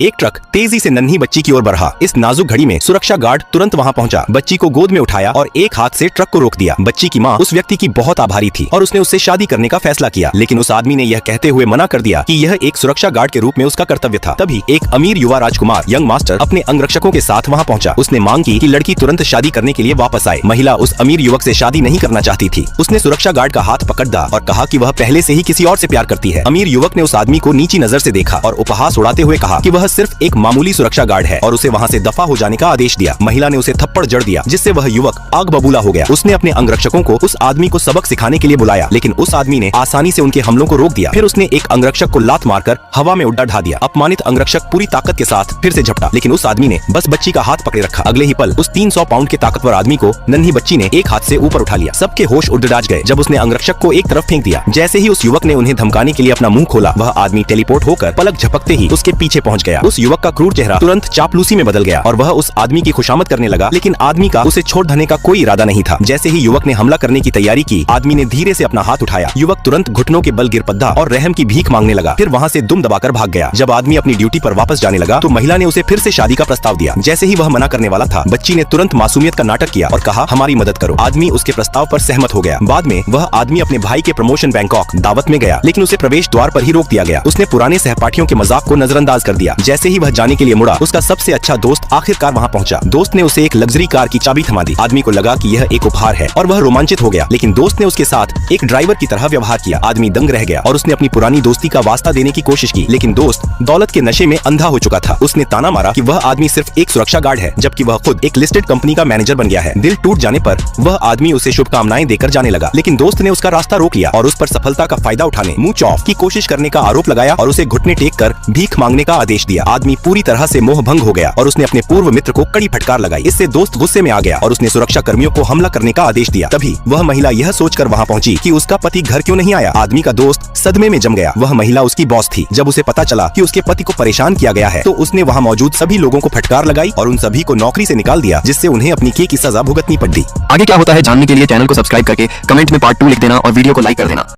एक ट्रक तेजी से नन्ही बच्ची की ओर बढ़ा। इस नाजुक घड़ी में सुरक्षा गार्ड तुरंत वहां पहुंचा, बच्ची को गोद में उठाया और एक हाथ से ट्रक को रोक दिया। बच्ची की मां उस व्यक्ति की बहुत आभारी थी और उसने उससे शादी करने का फैसला किया, लेकिन उस आदमी ने यह कहते हुए मना कर दिया कि यह एक सुरक्षा गार्ड के रूप में उसका कर्तव्य था। तभी एक अमीर युवा राजकुमार यंग मास्टर अपने अंगरक्षकों के साथ वहां पहुंचा। उसने मांग की कि लड़की तुरंत शादी करने के लिए वापस आए। महिला उस अमीर युवक से शादी नहीं करना चाहती थी। उसने सुरक्षा गार्ड का हाथ पकड़ दिया और कहा कि वह पहले से ही किसी और से प्यार करती है। अमीर युवक ने उस आदमी को नीची नजर से देखा और उपहास उड़ाते हुए कहा कि वह सिर्फ एक मामूली सुरक्षा गार्ड है और उसे वहां से दफा हो जाने का आदेश दिया। महिला ने उसे थप्पड़ जड़ दिया, जिससे वह युवक आग बबूला हो गया। उसने अपने अंगरक्षकों को उस आदमी को सबक सिखाने के लिए बुलाया, लेकिन उस आदमी ने आसानी से उनके हमलों को रोक दिया। फिर उसने एक अंगरक्षक को लात मारकर हवा में उड़ा ढा दिया। अपमानित अंगरक्षक पूरी ताकत के साथ फिर से झपटा, लेकिन उस आदमी ने बस बच्ची का हाथ पकड़े रखा। अगले ही पल उस 300 पाउंड के ताकतवर आदमी को नन्ही बच्ची ने एक हाथ से ऊपर उठा लिया। सबके होश उड़ गए जब उसने अंगरक्षक को एक तरफ फेंक दिया। जैसे ही उस युवक ने उन्हें धमकाने के लिए अपना मुंह खोला, वह आदमी टेलीपोर्ट होकर पलक झपकते ही उसके पीछे पहुंच गया। उस युवक का क्रूर चेहरा तुरंत चापलूसी में बदल गया और वह उस आदमी की खुशामद करने लगा, लेकिन आदमी का उसे छोड़ देने का कोई इरादा नहीं था। जैसे ही युवक ने हमला करने की तैयारी की, आदमी ने धीरे से अपना हाथ उठाया। युवक तुरंत घुटनों के बल गिर पड़ा और रहम की भीख मांगने लगा। फिर वहाँ से दुम दबाकर भाग गया। जब आदमी अपनी ड्यूटी पर वापस जाने लगा तो महिला ने उसे फिर से शादी का प्रस्ताव दिया। जैसे ही वह मना करने वाला था, बच्ची ने तुरंत मासूमियत का नाटक किया और कहा, हमारी मदद करो। आदमी उसके प्रस्ताव पर सहमत हो गया। बाद में वह आदमी अपने भाई के प्रमोशन बैंकॉक दावत में गया, लेकिन उसे प्रवेश द्वार पर ही रोक दिया गया। उसने पुराने सहपाठियों के मजाक को नजरअंदाज कर दिया। जैसे ही वह जाने के लिए मुड़ा, उसका सबसे अच्छा दोस्त आखिरकार वहां पहुंचा। दोस्त ने उसे एक लग्जरी कार की चाबी थमा दी। आदमी को लगा कि यह एक उपहार है और वह रोमांचित हो गया, लेकिन दोस्त ने उसके साथ एक ड्राइवर की तरह व्यवहार किया। आदमी दंग रह गया और उसने अपनी पुरानी दोस्ती का वास्ता देने की कोशिश की, लेकिन दोस्त दौलत के नशे में अंधा हो चुका था। उसने ताना मारा कि वह आदमी सिर्फ एक सुरक्षा गार्ड है, जबकि वह खुद एक लिस्टेड कंपनी का मैनेजर बन गया है। दिल टूट जाने पर वह आदमी उसे शुभकामनाएं देकर जाने लगा, लेकिन दोस्त ने उसका रास्ता रोक लिया और उस पर सफलता का फायदा उठाने, मुंह चौफ की कोशिश करने का आरोप लगाया और उसे घुटने टेक कर भीख मांगने का आदेश दिया। आदमी पूरी तरह से मोह भंग हो गया और उसने अपने पूर्व मित्र को कड़ी फटकार लगाई। इससे दोस्त गुस्से में आ गया और उसने सुरक्षा कर्मियों को हमला करने का आदेश दिया। तभी वह महिला यह सोचकर वहां पहुंची कि उसका पति घर क्यों नहीं आया। आदमी का दोस्त सदमे में जम गया। वह महिला उसकी बॉस थी। जब उसे पता चला कि उसके पति को परेशान किया गया है, तो उसने वहां मौजूद सभी लोगों को फटकार लगाई और उन सभी को नौकरी से निकाल दिया, जिससे उन्हें अपनी की सजा भुगतनी पड़ी। आगे क्या होता है जानने के लिए चैनल को सब्सक्राइब करके कमेंट में पार्ट 2 लिख देना और वीडियो को लाइक कर देना।